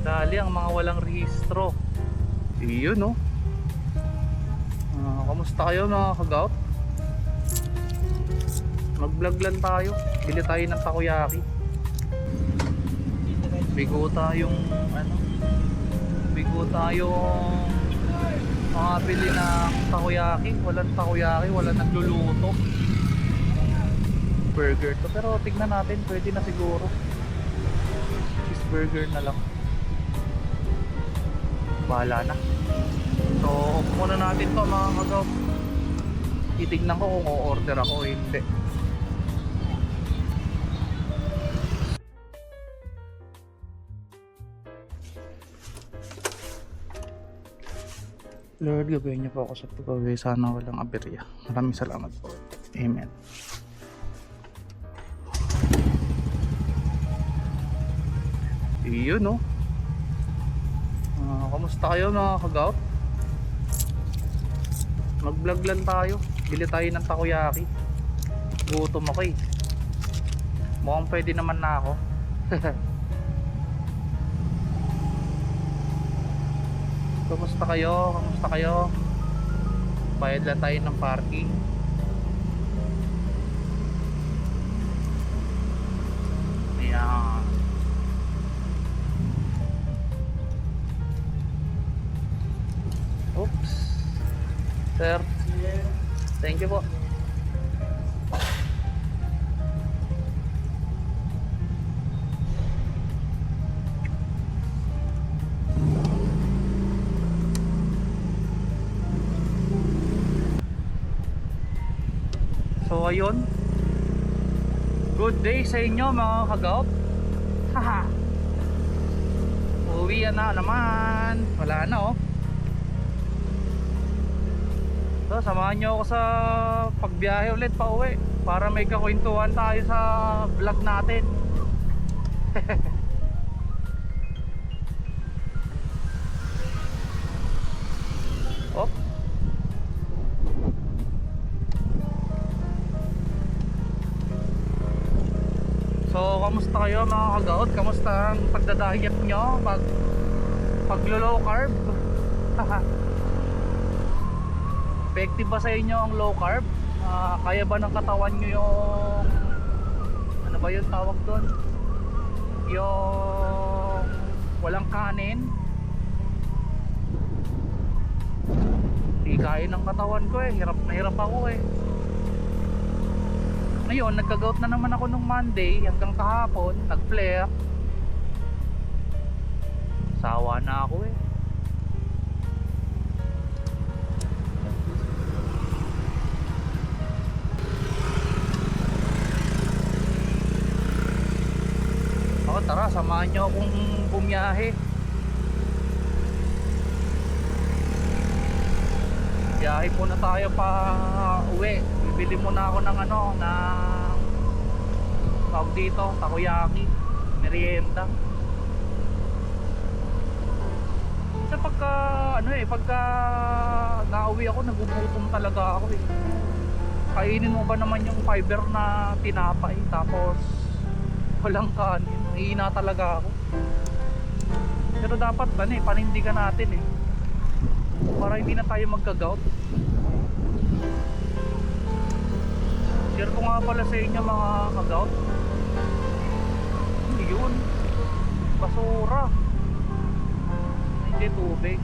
Dali ang mga walang rehistro. Iyon no. Kamusta kayo mga kagout? Mag vlog lang tayo. Bili tayo ng takoyaki. Bigo tayong bigo tayong makabili ng takoyaki. Walang takoyaki, walang nagluluto. Burger to, pero tignan natin, pwede na siguro. Cheeseburger na lang. Bahala na. So off muna natin to mga kagaw. Titignan ko kung o-order ako o hindi. Lord, gabayan niyo po ako sa pag-uwi. Sana walang aberya. Maraming salamat po. Amen. Iyon no. Kamusta kayo mga kagout? Mag vlog lang tayo. Bili tayo ng takoyaki. Gutom ako eh. Mukhang pwede naman na ako. Kamusta kayo? Kamusta kayo? Bayad lang tayo ng parking. Ayan. Oops. Sir. Thank you po. So ayun. Good day sa inyo mga kagout. Haha. Uwi na naman. Wala na oh. So samahan nyo ako sa pagbiyahe ulit pa uwi para may kakwentuhan tayo sa vlog natin. Op. So kamusta kayo mga kagout? Kamusta ang pagdadayet nyo? Pag low carb? Effective ba sa inyo ang low carb? Kaya ba ng katawan nyo yung ano ba yung tawag doon? Yung walang kanin? Hindi kaya ng katawan ko eh. Hirap na hirap ako eh. Ngayon nagka-gout na naman ako nung Monday hanggang kahapon, nag-flare. Sawa na ako eh. Tara, samahan nyo akong bumiyahe. Biyahe muna tayo pa uwi. Bibili muna ako ng tawag dito, takoyaki, merienda. Kasi pagka nauwi ako, nagugutom talaga ako eh. Kainin mo ba naman yung fiber na tinapay tapos walang kanin? Hihina talaga ako. Pero dapat panindigan natin eh, para hindi na tayo magka-gout. Share ko nga pala sa inyo mga ka-gout. Yun, basura, hindi tubig.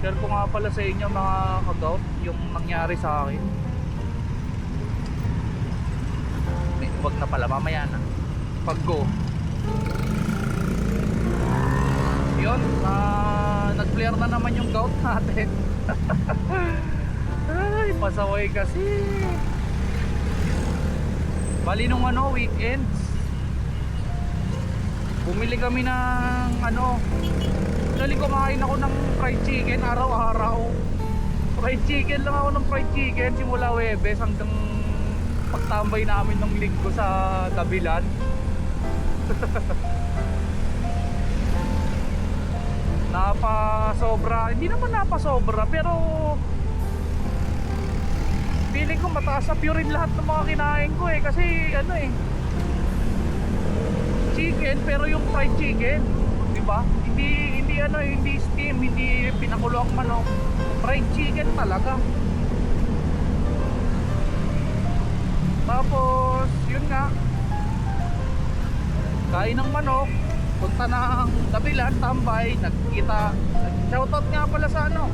Share ko nga pala sa inyo mga ka-gout yung nangyari sa akin. Wag na pala, mamaya na pag go. Yun, nag-flare na naman yung gout natin. Ay, pasaway kasi. Bali nung weekends, bumili kami ng dali kumain ako ng fried chicken araw-araw. Fried chicken lang ako ng fried chicken simula Webes hanggang pagtambay namin ng linggo sa Dabilan. Napasobra, hindi naman napasobra, pero feeling ko mataas sa purin lahat ng mga kinain ko eh. Kasi chicken pero yung fried chicken, ba? Hindi steam, hindi pinakulo ang manok. Fried chicken talaga. Tapos, yun nga. Kain ng manok, punta ng Dabilan, tambay, nagkita. Shoutout nga pala sa ano.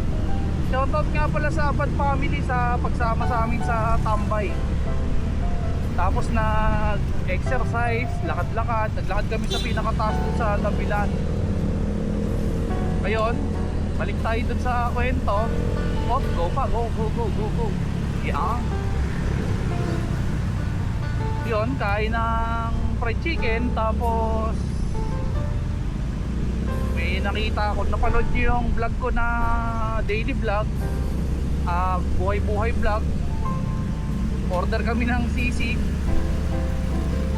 Shoutout nga pala sa Abad family sa pagsama sa amin sa tambay. Tapos nag-exercise, lakad-lakad, naglakad kami sa pinakataas dun sa Dabilan. Ngayon, balik tayo dun sa kwento. Oh, go pa, go. Yeah. Yun, kain ng fried chicken. Tapos may nakita ako, napanood yung vlog ko na daily vlog, buhay vlog. Order kami ng sisig.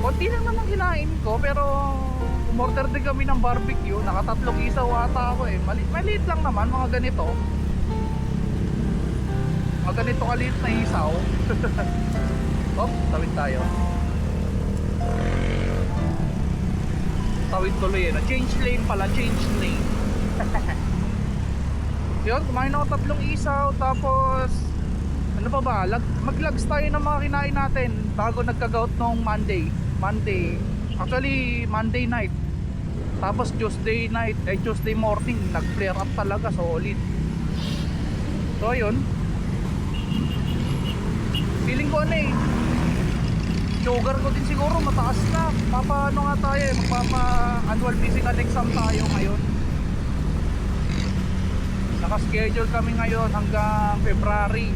Konti lang naman kinain ko, pero umorder din kami ng barbecue. Nakatatlong isaw ata ako eh. Maliit lang naman, mga ganito. Mga ganito kaliit na isaw. Oh, tawid tayo. Tawid tuloy eh. Change lane pala, change lane. Yun, kumain ako tatlong isaw. Tapos ano pa ba? Mag-logs tayo ng mga kinain natin bago nagka-gout nung Monday. Actually Monday night. Tapos Tuesday morning nag-flare up talaga, solid. So ayun. Feeling ko ano eh, sugar ko din siguro mataas na. Papaano nga tayo eh, magpapa-annual physical exam tayo ngayon. Naka-schedule kami ngayon hanggang February.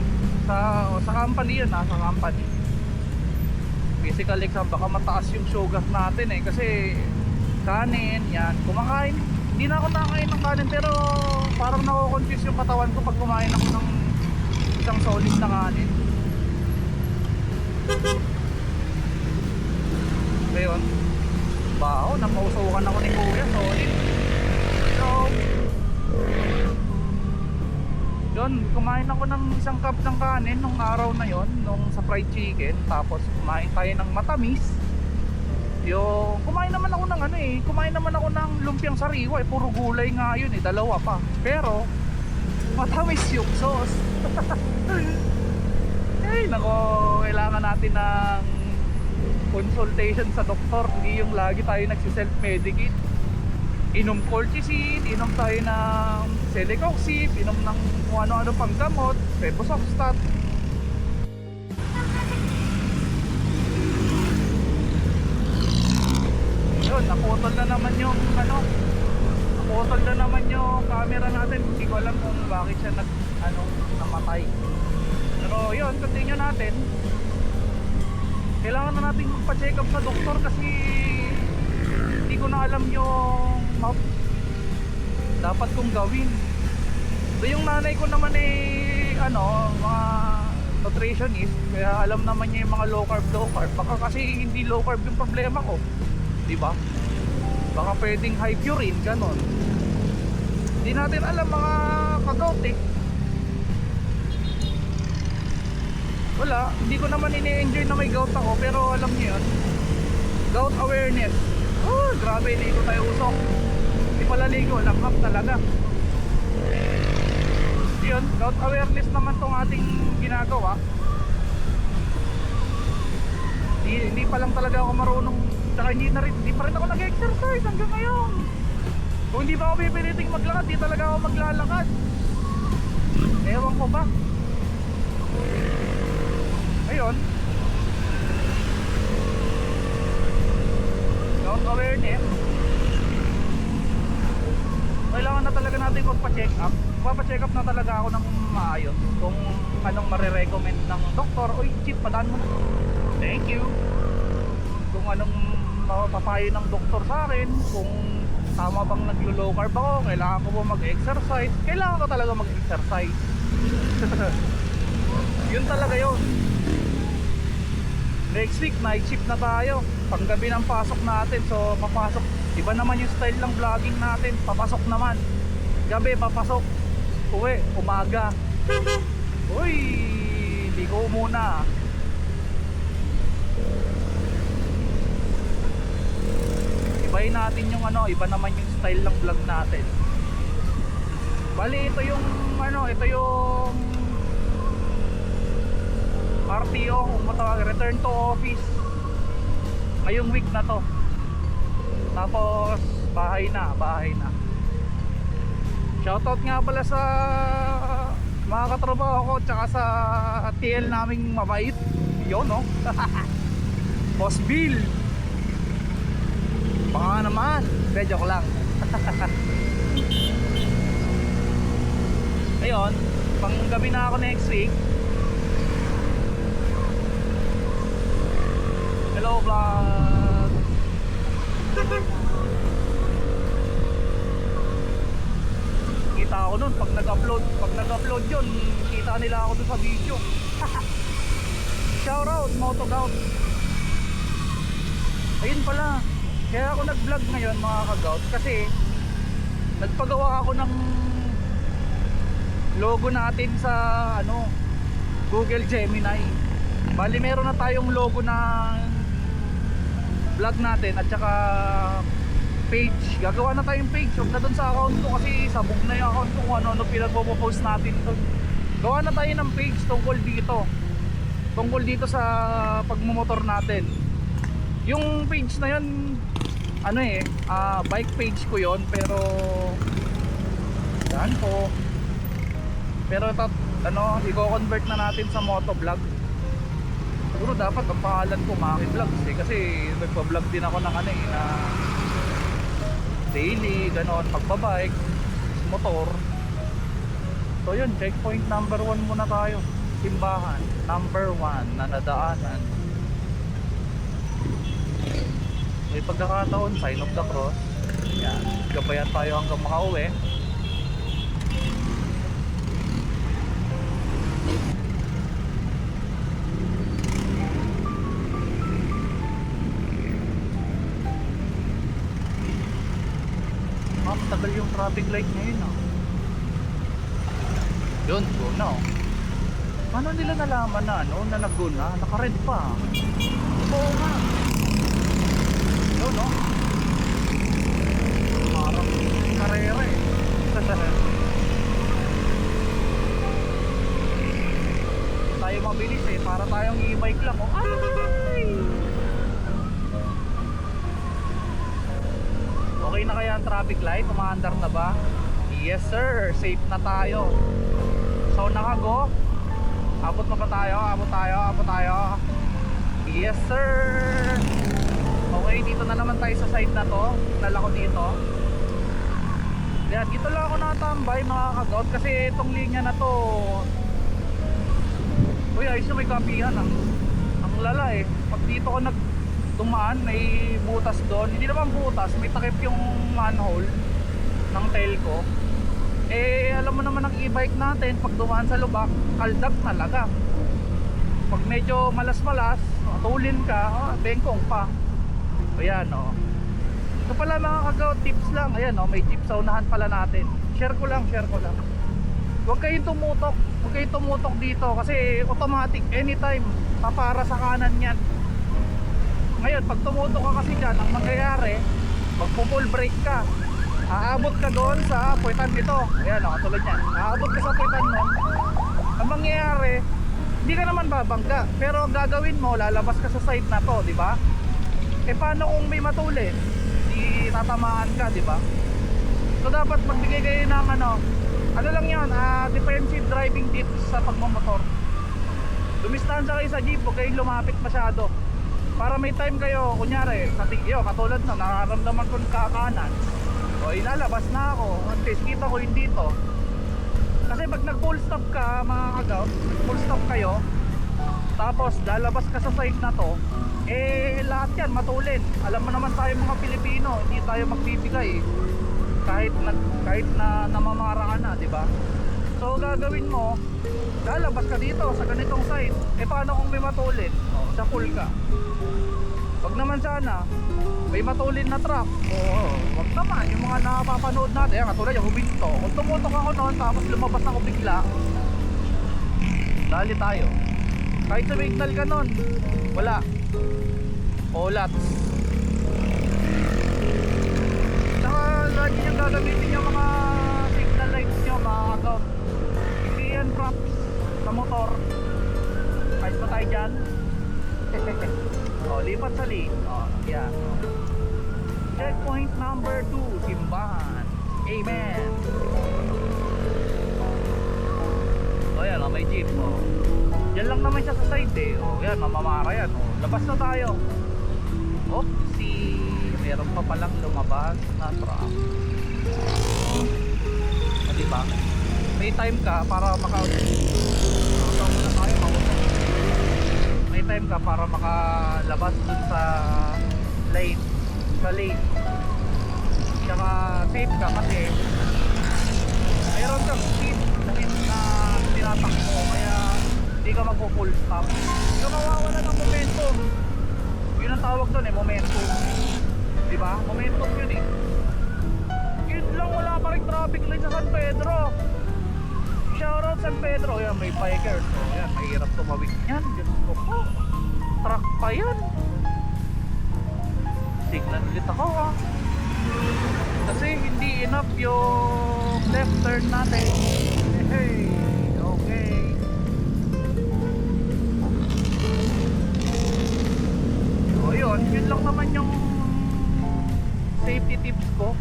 Sa company yun, sa company. Physical exam, baka mataas yung sugar natin eh. Kasi kanin, yan, kumakain. Hindi na ako nakakain ng kanin, pero parang nako-confuse yung katawan ko pag kumain ako ng isang solid na kanin. Ngayon, bao, napausukan ako ni Kuya, solid. So, yun, kumain ako ng isang cup ng kanin nung araw na yon, nung sa fried chicken. Tapos kumain tayo ng matamis. Yung kumain naman ako ng lumpiang sariwa eh, puro gulay nga yun eh, dalawa pa. Pero matamis yung sauce. Eh nako, kailangan natin ng consultation sa doktor, hindi yung lagi tayo nagsi-self-medicate. Inom colchicine, inom tayo ng celecoxib, inom ng kung ano-ano pang gamot, Febusoxstat. Yun, naputol na naman yung camera natin. Hindi ko alam kung bakit siya namatay. Pero yun, continue natin. Kailangan na natin magpa-check up sa doktor kasi hindi ko na alam yung dapat kong gawin. So yung nanay ko naman mga nutritionist, kaya alam naman niya yung mga low carb. Baka kasi hindi low carb yung problema ko, di ba? Baka pwedeng high purine, ganon. Hindi natin alam mga ka-gout eh. Wala, hindi ko naman ini-enjoy na may gout ako, pero alam niyo yun, gout awareness. Oh, grabe, ligo tayo usok. Hindi pala ligo, lakhap talaga. Yun, gout awareness naman tong ating ginagawa. Hindi pa lang talaga ako marunong. Saka hindi pa rin ako nag-exercise hanggang ngayon. Kung hindi pa ako pipiliting maglakad, di talaga ako maglalakad. Ewan ko ba. Ayun, gout awareness. Kailangan na talaga natin magpa-check up. Magpa-check up na talaga ako ng maayos kung anong marirecommend ng doktor. Uy, chip, padaan mo. Thank you. Kung anong mapapayo ng doktor sa akin, kung tama bang naglo-low carb ako, kailangan ko ba mag-exercise. Kailangan ko talaga mag-exercise. Yun talaga yun. Next week, night shift na tayo. Panggabi ng pasok natin. So, papasok. Iba naman yung style ng vlogging natin. Papasok naman. Gabi, papasok. Uwi, umaga. Uy, ligo muna. i-try natin yung ano, iba naman yung style ng vlog natin. Bali ito yung ano, ito yung RTO, kung matawag, return to office ngayong week na to. Tapos bahay na. Shoutout nga pala sa mga katrabaho ko tsaka sa TL naming mabait. Yun no. Boss Bill, baka naman, joke lang. Ayun, pang gabi na ako next week. Hello vlog. Kita ako nun pag nag-upload yun, kita nila ako dun sa video. Shoutout Motogout. Ayun pala, kaya ako nag-vlog ngayon mga kagout, kasi nagpagawa ako ng logo natin sa ano, Google Gemini. Bali meron na tayong logo ng vlog natin at saka page. Gagawa na tayong page. Huwag na dun sa account ko kasi sabog na yung account ko kung ano pinagpo-post natin dun. Gawa na tayo ng page tungkol dito sa pagmumotor natin. Yung page na yun, ano bike page ko yon, pero yan po. Pero i-convert na natin sa motovlog. Siguro dapat ang pangalan ko Maki Vlogs kasi nagpa-vlog din ako ng na daily, ganon, pagbabike, motor. So yun, checkpoint number 1 muna tayo. Simbahan, number 1 na nadaanan. May pagkakataon, sign of the cross. Yan, gabayan tayo hanggang makauwi. Tagal yung traffic light ngayon Yun, go na Paano nila nalaman na na nag-go na? Naka-red pa. Oo nga. Yun parang karera tayo mabilis para tayong e-bike lang Ay! Okay na kaya ang traffic light? Umaandar na ba? Yes sir, safe na tayo. So nakago. Abot na ba tayo? Abot tayo. Yes sir. Okay, dito na naman tayo sa side na to. Nala ko dito. Yan, dito lang ako natambay mga kagout kasi itong linya na to. Uy, ayos na may kapihan ang lala Pag dito ko dumaan, may butas doon. Hindi naman butas, may takip yung manhole ng telco. Alam mo naman ang e-bike natin, pag dumaan sa lubak, kaldag talaga. Pag medyo malas-malas, tulin ka, bengkong pa. Ayan Ito pala mga kagaw, tips lang. Ayan may jeep sa unahan pala natin. Share ko lang. Huwag kayong tumutok dito kasi automatic, anytime, papara sa kanan yan. Ngayon, pag tumutok ka kasi dyan, ang mangyayari, magpo-full brake ka. Aabot ka doon sa puwitan nito. Ayan katulad yan. Aabot ka sa puwitan nun. Ang mangyayari, hindi ka naman babangga. Pero ang gagawin mo, lalabas ka sa side na to, di ba? Paano kung may matulin? Di tatamaan ka, di ba? So dapat magbigay kayo ng ano lang yan, defensive driving tips sa pagmamotor. Dumistansya kayo sa jeep, huwag kayong lumapit masyado. Para may time kayo, kunyari, katulad na nararamdaman ko ng kakanan, ilalabas na ako, at least kita ko yung dito. Kasi pag nag full stop ka mga kagout, full stop kayo, tapos lalabas ka sa side na to, lahat yan matulin. Alam mo naman tayo mga Pilipino, hindi tayo magbibigay kahit na namamara ka na, di ba? So gagawin mo, lalabas ka dito sa ganitong side. Paano kung may matulin? Sa full ka. Wag naman sana may matulin na truck. Wag naman yung mga nakapapanood natin. Katulad yung huminto. Kung tumutok ako noon tapos lumabas ako bigla, dali tayo. Kahit sumignal ka noon, wala. Olats. tayo dyan. O, lipat sa lane. O, yan. Checkpoint number 2, Simbahan. Amen. O, yan, o, may jeep. O. Yan lang naman siya sa side eh. O, yan, mamamara yan. O, labas na tayo. Oopsie. Meron pa palang lumabas na truck. O, diba? May time ka para may time ka para makalabas dun sa lane. Sa lane. Tsaka safe ka kasi mayroon kang speed na tinatakbo kaya hindi ka magpo-full stop. Hindi ka mawawala ng momentum. Yun ang tawag doon eh, momentum. Diba? Momentum yun eh. Yun lang, wala pa rin traffic light sa San Pedro. Shoutout San Pedro. Yan, may bikers. So, yan, mahirap tumawid yan. Diyos ko po. Truck pa yan. Signal ulit ako ha. Kasi hindi enough yung left turn natin. Hey, okay. So yun, yun lang naman yung safety tips ko.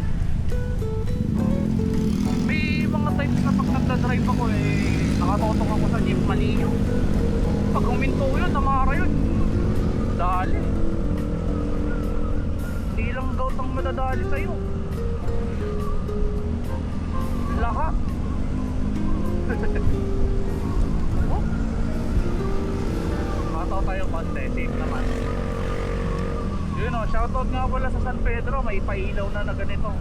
May mga times na pag nagdadrive ako nakatotok ako sa jeep maliyo. Pag huminto yun, namara yun. Dali. Hindi lang gout ang madadali sa'yo. Lahat. Oh. Mataw tayo konti, safe naman. Yun o, shoutout nga pala sa San Pedro, may pailaw na ganito.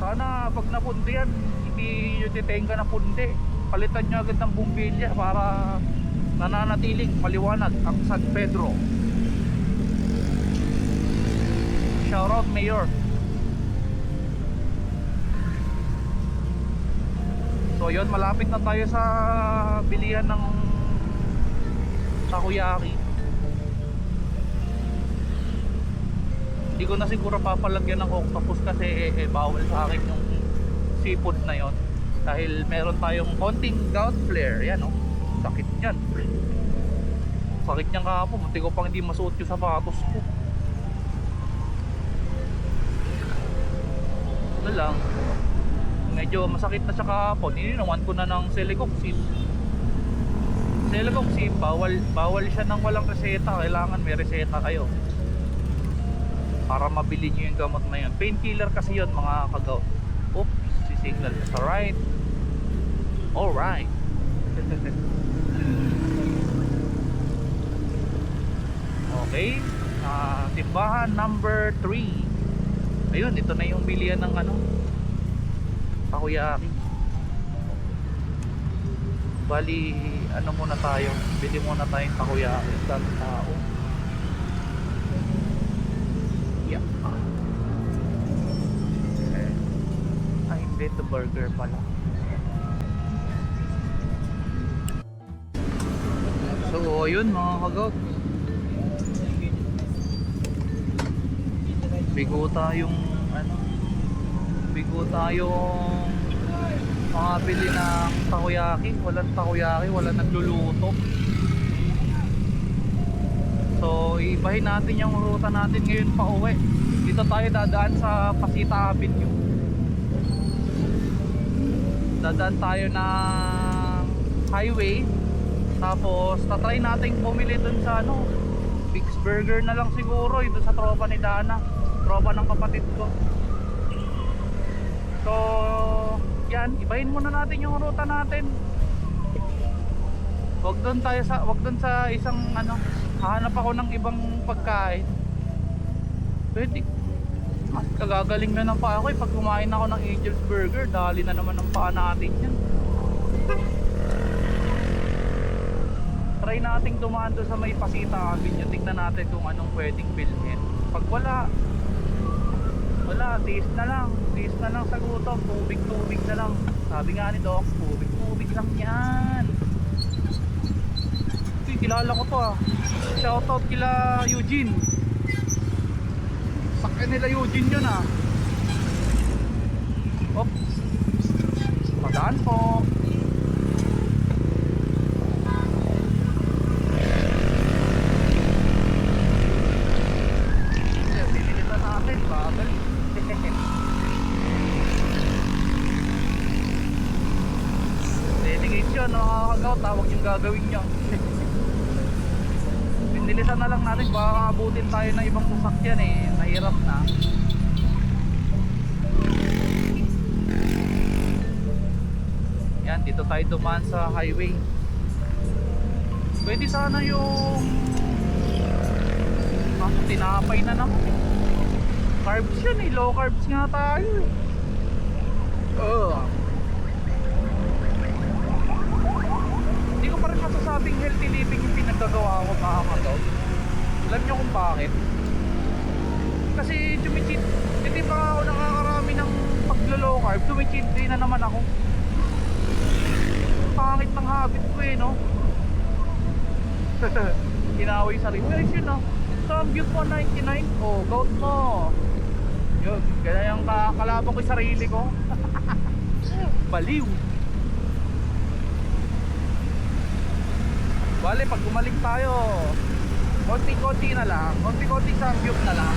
Sana pag napundi yan, hindi nyo titenga na pundi. Palitan nyo agad ng bumbilya para nananatiling maliwanag ang San Pedro. Shoutout Mayor. So yun, malapit na tayo sa bilihan ng takoyaki. Hindi ko na siguro papalagyan ng octopus kasi bawal sa akin yung seafood na yon. Dahil meron tayong konting gout flare. Yan o, sakit yan. Sakit niyan kahapon, munti ko pang hindi masuot yung sapatos ko. Ano lang, medyo masakit na siya kahapon. Ininuman ko na ng Celecoxib. Celecoxib, bawal siya ng walang reseta. Kailangan may reseta kayo para mabili nyo yung gamot na yun. Painkiller kasi yun mga kagaw. Oops, sisignal na sa right. Alright. Okay, Simbahan number 3. Ayun, ito na yung bilihan ng takoyaki. Bali, muna tayo, bili muna tayong takoyaki. Dami tao. Yeah. Okay. Ay, hindi, ito burger pala. So, yun mga kagout. Bigo tayong mga bili ng takoyaki. Walang takoyaki, walang nagluluto. So ibahin natin yung ruta natin ngayon pa uwi. Dito tayo dadaan sa Pasita Avenue. Dadaan tayo ng highway. Tapos tatry natin bumili dun sa Big's Burger na lang siguro. Dun sa tropa ni Dana, tropa ng kapatid ko. So yan, ibahin muna natin yung ruta natin. Wag doon sa isang hahanap ako ng ibang pagkain. Pwede. Mas kagagaling na ng paa ko pag kumain ako ng Angel's Burger, dali na naman ng paa natin yan. Try nating dumaan doon sa may Pasita Avenue. Tignan natin kung anong pwedeng bilhin. Pag wala, tiis na lang sa gutom. Tubig na lang. Sabi nga ni Doc, tubig lang yan. Uy, kilala ko to Shoutout kila Eugene. Sakyan nila Eugene yun Oops, padaan po. akin, bagal. Delegation, nakakagaw, tawag yung gagawin nyo. Pinilisan na lang natin, baka abutin tayo ng ibang sasakyan eh, nahirap na. Yan, dito tayo dumaan sa highway. Pwede sana yung tinapay na naman. Carbs yan eh, low carbs nga tayo eh. Hindi ko pa rin masasabing healthy living yung pinagagawa ko, mga kagaw. Alam nyo kung bakit? Kasi chumichit, hindi pa ako nakakarami ng paglo-low carb, chumichit din na naman ako. Pangit ng habit ko eh, no? Inaway sa rin. Pero yun, no? Samgyup 199. Oh, gout mo. Yun, kaya yung kalaban ko yung sarili ko. Baliw. Bale, pag gumaling tayo, konti-konti na lang. Konti-konti samgyup na lang.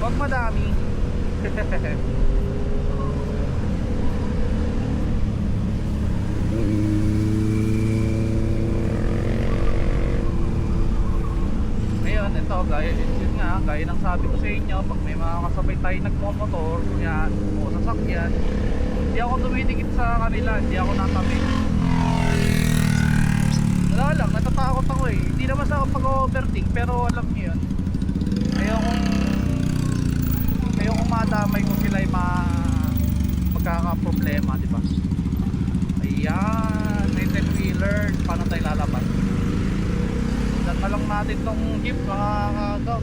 Huwag madami. Ngayon, ito, gaya ng sabi ko sa inyo, pag may mga kasabay tayo nagmomotor, yan, o sasakyan, hindi ako tumitikit sa kanila, hindi ako natabi. Wala lang, natatakot ako eh. Hindi naman sa pag-overtake, pero alam niyo yun, ayokong madamay kung sila ay magkakaproblema, di ba? Ayan, may 10-wheeler, paano tayo lalabas? Dan na lang natin tong jeep, mga kagaw.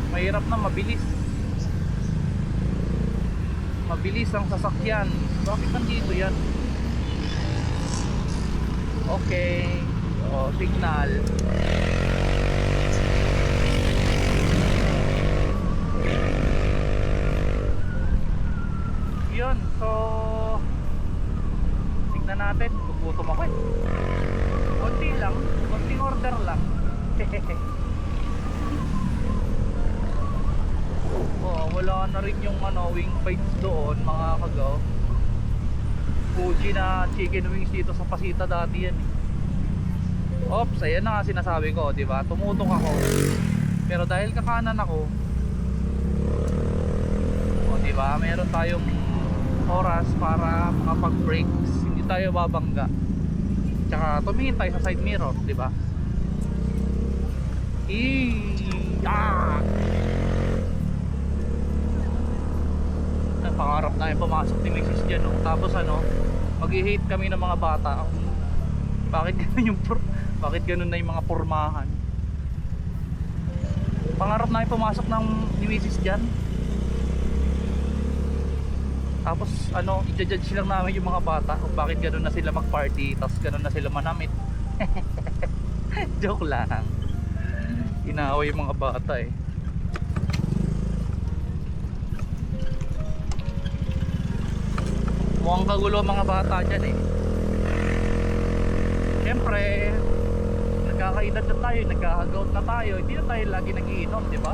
Mahirap na, mabilis. Mabilis ang sasakyan. Bakit nandito yan? Okay. O, signal. Yun, so tignan natin. Gugutom ako eh. Konti lang, konting order lang. Oh, wala na rin yung wing bites doon, mga kagaw. Fuji na chicken wings dito sa Pasita dati yan eh. Oops, ayan na nga sinasabi ko, di ba? Tumutok ako. Pero dahil kakanan ako, oh, di ba? Meron tayong oras para makapag-brakes, hindi tayo babangga. Tsaka tumingin tayo sa side mirror, di ba? Pangarap na yung pumasok ni Mrs. dyan, no? Tapos mag-i-hate kami ng mga bata. Bakit ganun na yung mga pormahan? Pangarap na yung pumasok ni Mrs. dyan. Tapos i-judge lang namin yung mga bata kung bakit ganun na sila mag-party, tapos ganun na sila manamit. Joke lang. Inaaway yung mga bata eh. Mukhang kagulo mga bata dyan eh. Siyempre, nagkakaedad na tayo, nagkakagout na tayo, hindi na tayo lagi nagiinom, di ba?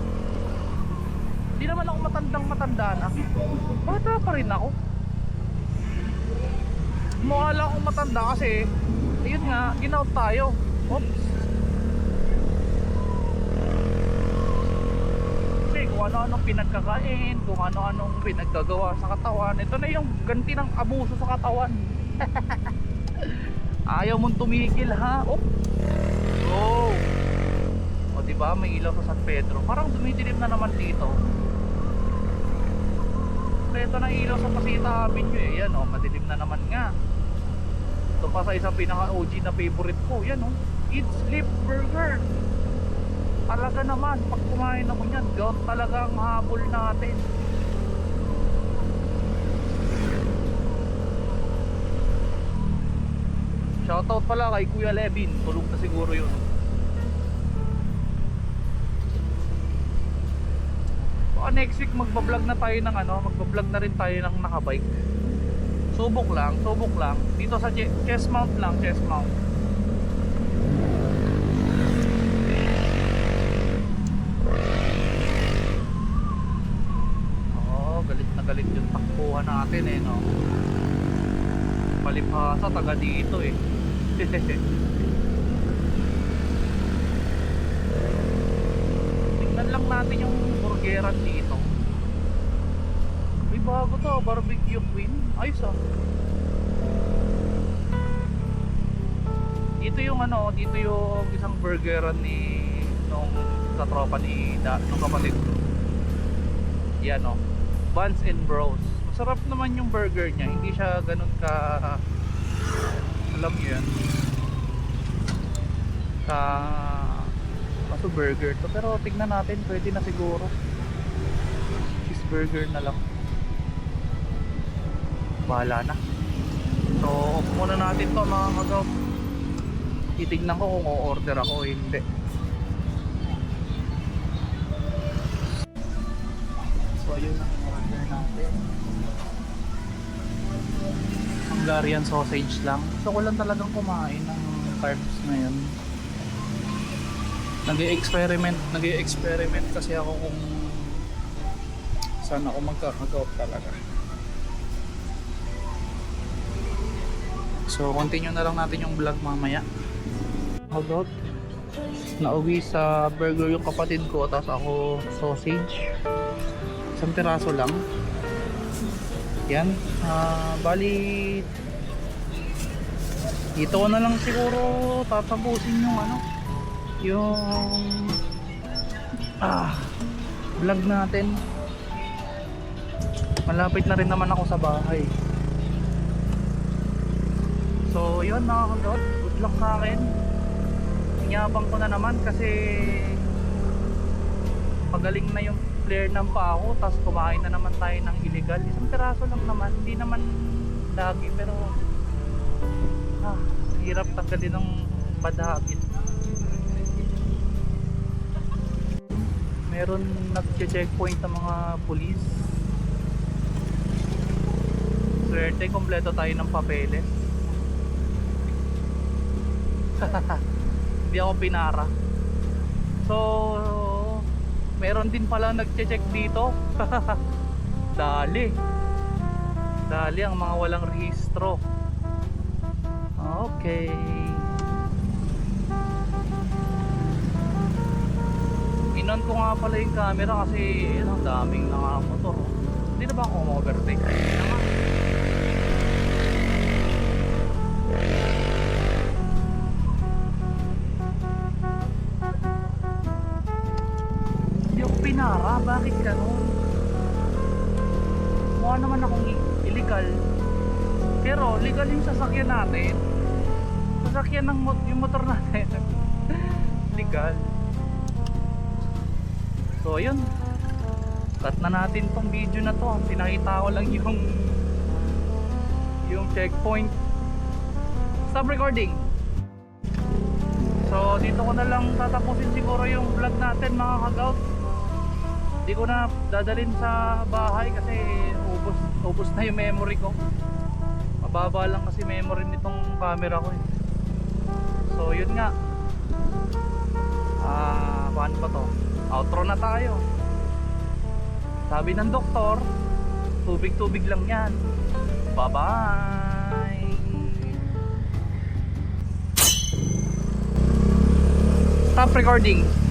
Hindi naman ako matanda na. Bata pa rin ako. Mukha lang akong matanda kasi ayun nga, ginout tayo. Oops. Kasi kung ano-anong pinagkakain, kung ano-anong pinaggagawa sa katawan, ito na yung ganti ng abuso sa katawan. Ayaw mong tumigil ha. Oh. O diba, may ilaw sa San Pedro. Parang dumidilim na naman dito. Ito na ilaw sa Pasita Avenue eh. Yan madilim na naman nga. Ito pa sa isang pinaka-OG na favorite ko. Yan Eat Sleep Burger. Talaga naman, pag kumain ako nyan, gout talaga ang habol natin. Shoutout pala kay Kuya Levin. Tulog na siguro yun. Next week magbablog na tayo ng magbablog na rin tayo ng nakabike. Subok lang dito sa chest mount lang, chest mount. natin eh, no? Palibhasa, taga dito eh. Tingnan lang natin yung burgeran dito. May bago to, barbecue queen. Ayos ah. Dito yung ano, dito yung isang burgeran ni nung katropa ni nung kapatid ko. Yan oh. Buns and Bros. Masarap naman yung burger niya. Hindi siya ganun ka, alam niyo yan, ka kaso burger to. Pero tignan natin, pwede na siguro. Cheeseburger na lang. Bahala na. So off muna natin to mga kagaw. Titignan ko kung o-order ako o hindi. So yun ang order natin. Hungarian sausage lang. Gusto ko lang talagang kumain ng carbs na yun. Nag-i-experiment kasi ako kung saan ako magkakagaw talaga. So continue na lang natin yung vlog mamaya. Hotdog. Nauwi sa burger yung kapatid ko, tapos ako sausage. Isang piraso lang. Yan. Bali dito ko na lang siguro tatapusin yung ano, yung vlog natin. Malapit na rin naman ako sa bahay. So yun mga kagawad, good luck sa akin. Inyabang ko na naman kasi pagaling na yung flare ng pa ako, tapos kumain na naman tayo ng illegal. Isang piraso lang naman, hindi naman lagi, pero hirap tanggalin ng bad habit. Meron nag-checkpoint ng mga pulis. Swerte, kompleto tayo ng papeles. Hindi ako pinara. So meron din pala nagche-check dito. Dali ang mga walang rehistro. Okay. Inon ko nga pala yung camera kasi ang daming nakamotor. Hindi na ba ako ma-overtake? Hindi naman. Pinara, bakit ganun? Mukha naman akong illegal, pero legal yung sasakyan natin. Sasakyan ng yung motor natin. Legal. So yun, cut na natin tong video na to. Pinakita ko lang yung checkpoint. Stop recording. So dito ko na lang tatapusin siguro yung vlog natin mga kagaut. Hindi ko na dadalhin sa bahay kasi ubos na yung memory ko. Mababa lang kasi memory nitong camera ko eh. So yun nga. Paano pa to? Outro na tayo. Sabi ng doktor, tubig-tubig lang yan. Bye-bye. Stop recording.